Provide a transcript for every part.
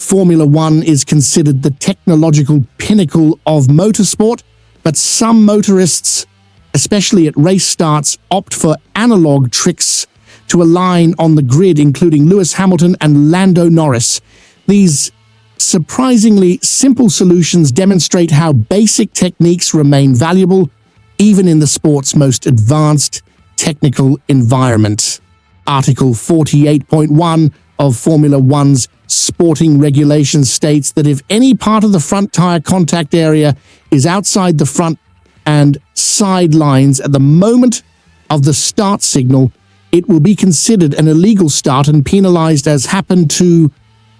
Formula One is considered the technological pinnacle of motorsport, but some motorists, especially at race starts, opt for analog tricks to align on the grid, including Lewis Hamilton and Lando Norris. These surprisingly simple solutions demonstrate how basic techniques remain valuable even in the sport's most advanced technical environment. Article 48.1 of Formula One's sporting regulations states that if any part of the front tire contact area is outside the front and side lines at the moment of the start signal, it will be considered an illegal start and penalized, as happened to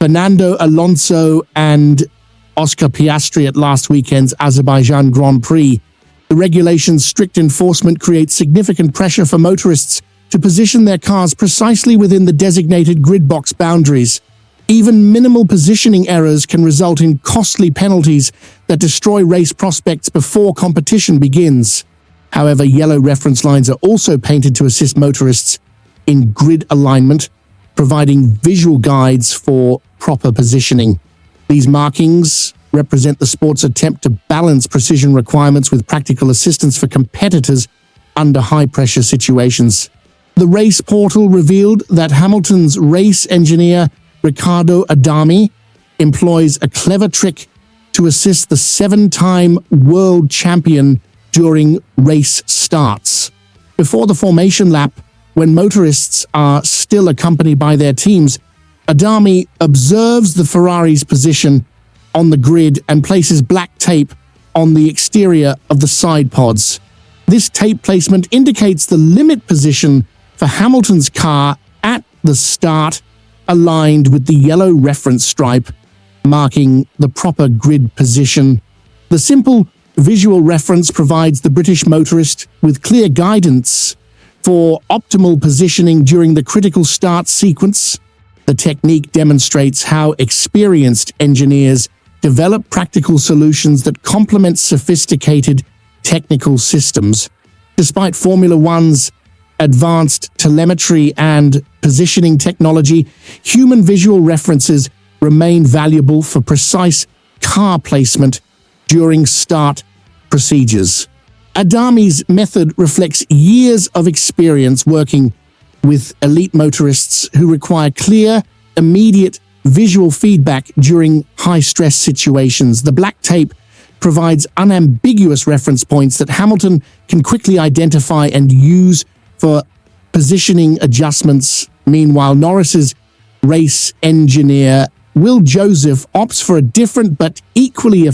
Fernando Alonso and Oscar Piastri at last weekend's Azerbaijan Grand Prix. The regulation's strict enforcement creates significant pressure for motorists to position their cars precisely within the designated grid box boundaries. Even minimal positioning errors can result in costly penalties that destroy race prospects before competition begins. However, yellow reference lines are also painted to assist motorists in grid alignment, providing visual guides for proper positioning. These markings represent the sport's attempt to balance precision requirements with practical assistance for competitors under high-pressure situations. The race portal revealed that Hamilton's race engineer Riccardo Adami employs a clever trick to assist the seven-time world champion during race starts. Before the formation lap, when motorists are still accompanied by their teams, Adami observes the Ferrari's position on the grid and places black tape on the exterior of the side pods. This tape placement indicates the limit position for Hamilton's car at the start, aligned with the yellow reference stripe marking the proper grid position. The simple visual reference provides the British motorist with clear guidance for optimal positioning during the critical start sequence. The technique demonstrates how experienced engineers develop practical solutions that complement sophisticated technical systems. Despite Formula One's advanced telemetry and positioning technology, human visual references remain valuable for precise car placement during start procedures. Adami's method reflects years of experience working with elite motorists who require clear, immediate visual feedback during high-stress situations. The black tape provides unambiguous reference points that Hamilton can quickly identify and use for positioning adjustments. Meanwhile, Norris's race engineer, Will Joseph, opts for a different but equally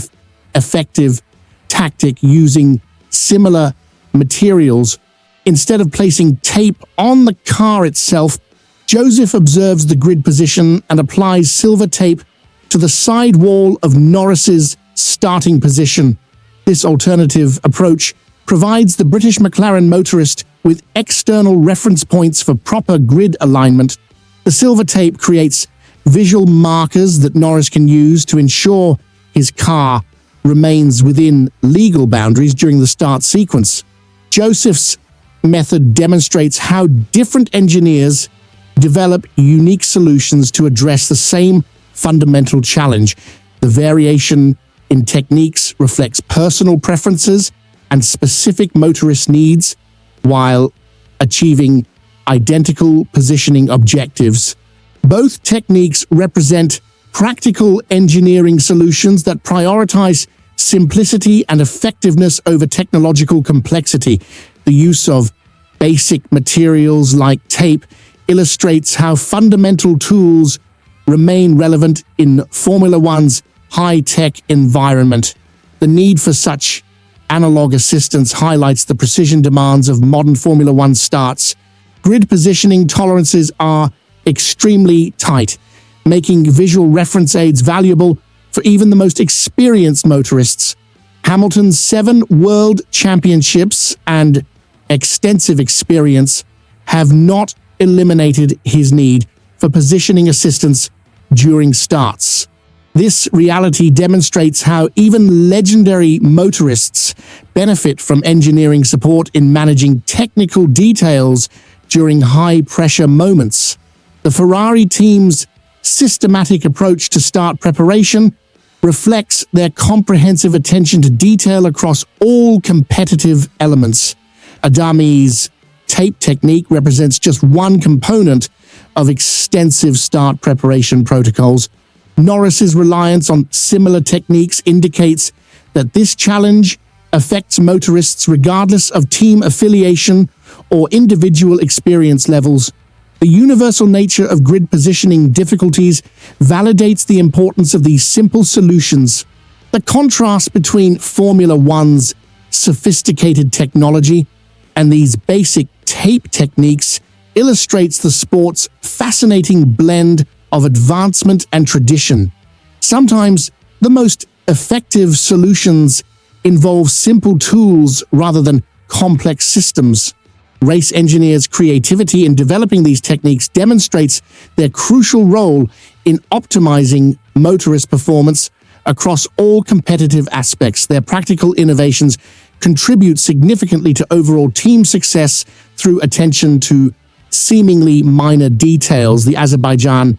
effective tactic using similar materials. Instead of placing tape on the car itself, Joseph observes the grid position and applies silver tape to the side wall of Norris's starting position. This alternative approach provides the British McLaren motorist with external reference points for proper grid alignment. The silver tape creates visual markers that Norris can use to ensure his car remains within legal boundaries during the start sequence. Joseph's method demonstrates how different engineers develop unique solutions to address the same fundamental challenge. The variation in techniques reflects personal preferences and specific motorist needs while achieving identical positioning objectives. Both techniques represent practical engineering solutions that prioritize simplicity and effectiveness over technological complexity. The use of basic materials like tape illustrates how fundamental tools remain relevant in Formula One's high-tech environment. The need for such analog assistance highlights the precision demands of modern Formula One starts. Grid positioning tolerances are extremely tight, making visual reference aids valuable for even the most experienced motorists. Hamilton's 7 world championships and extensive experience have not eliminated his need for positioning assistance during starts. This reality demonstrates how even legendary motorists benefit from engineering support in managing technical details during high-pressure moments. The Ferrari team's systematic approach to start preparation reflects their comprehensive attention to detail across all competitive elements. Adami's tape technique represents just one component of extensive start preparation protocols. Norris's reliance on similar techniques indicates that this challenge affects motorists regardless of team affiliation or individual experience levels. The universal nature of grid positioning difficulties validates the importance of these simple solutions. The contrast between Formula One's sophisticated technology and these basic tape techniques illustrates the sport's fascinating blend of advancement and tradition. Sometimes the most effective solutions involve simple tools rather than complex systems. Race engineers' creativity in developing these techniques demonstrates their crucial role in optimizing motorist performance across all competitive aspects. Their practical innovations contribute significantly to overall team success through attention to seemingly minor details. The Azerbaijan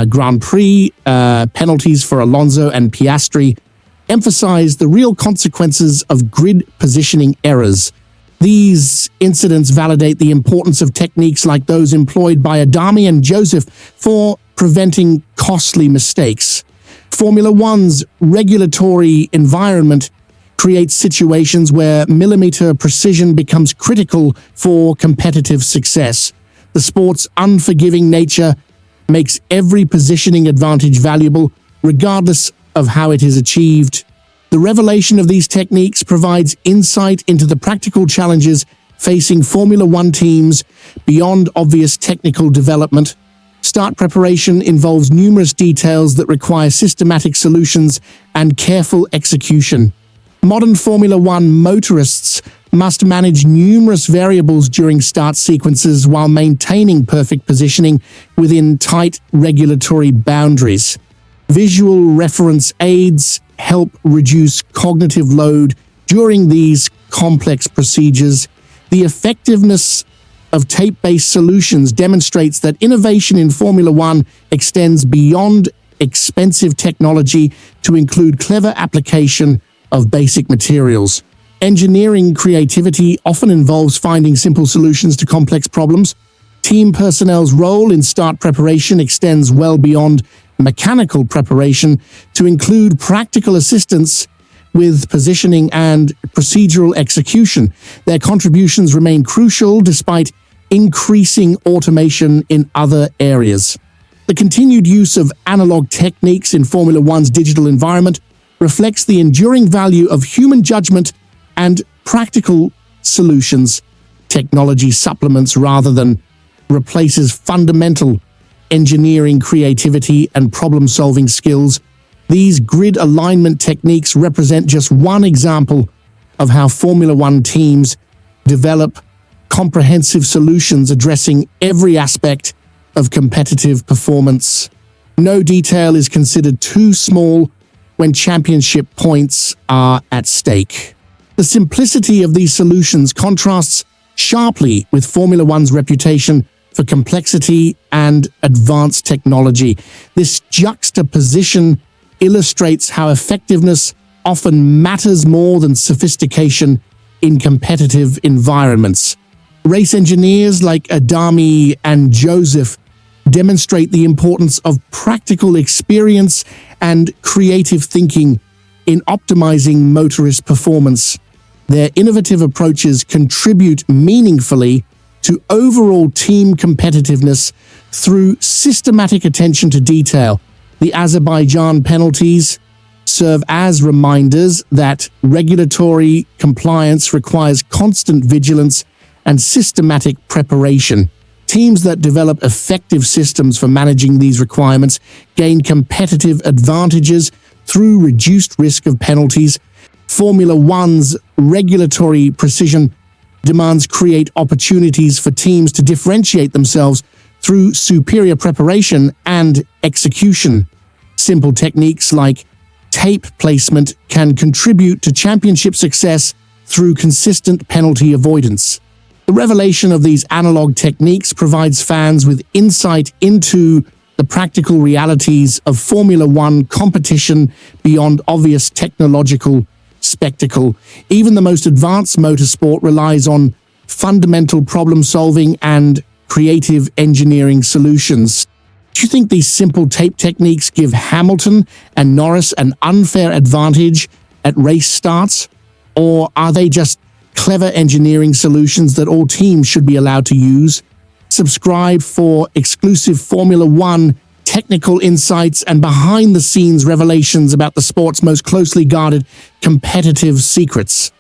Grand Prix penalties for Alonso and Piastri emphasize the real consequences of grid positioning errors. These incidents validate the importance of techniques like those employed by Adami and Joseph for preventing costly mistakes. Formula One's regulatory environment creates situations where millimeter precision becomes critical for competitive success. The sport's unforgiving nature makes every positioning advantage valuable, regardless of how it is achieved. The revelation of these techniques provides insight into the practical challenges facing Formula One teams beyond obvious technical development. Start preparation involves numerous details that require systematic solutions and careful execution. Modern Formula One motorists must manage numerous variables during start sequences while maintaining perfect positioning within tight regulatory boundaries. Visual reference aids help reduce cognitive load during these complex procedures. The effectiveness of tape-based solutions demonstrates that innovation in Formula One extends beyond expensive technology to include clever application of basic materials. Engineering creativity often involves finding simple solutions to complex problems. Team personnel's role in start preparation extends well beyond mechanical preparation to include practical assistance with positioning and procedural execution. Their contributions remain crucial despite increasing automation in other areas. The continued use of analog techniques in Formula One's digital environment reflects the enduring value of human judgment and practical solutions. Technology supplements rather than replaces fundamental engineering creativity and problem-solving skills. These grid alignment techniques represent just one example of how Formula One teams develop comprehensive solutions addressing every aspect of competitive performance. No detail is considered too small when championship points are at stake. The simplicity of these solutions contrasts sharply with Formula One's reputation for complexity and advanced technology. This juxtaposition illustrates how effectiveness often matters more than sophistication in competitive environments. Race engineers like Adami and Joseph demonstrate the importance of practical experience and creative thinking in optimizing motorist performance. Their innovative approaches contribute meaningfully to overall team competitiveness through systematic attention to detail. The Azerbaijan penalties serve as reminders that regulatory compliance requires constant vigilance and systematic preparation. Teams that develop effective systems for managing these requirements gain competitive advantages through reduced risk of penalties. Formula One's regulatory precision demands create opportunities for teams to differentiate themselves through superior preparation and execution. Simple techniques like tape placement can contribute to championship success through consistent penalty avoidance. The revelation of these analog techniques provides fans with insight into the practical realities of Formula One competition beyond obvious technological spectacle. Even the most advanced motorsport relies on fundamental problem solving and creative engineering solutions. Do you think these simple tape techniques give Hamilton and Norris an unfair advantage at race starts? Or are they just clever engineering solutions that all teams should be allowed to use? Subscribe for exclusive Formula One technical insights and behind-the-scenes revelations about the sport's most closely guarded competitive secrets.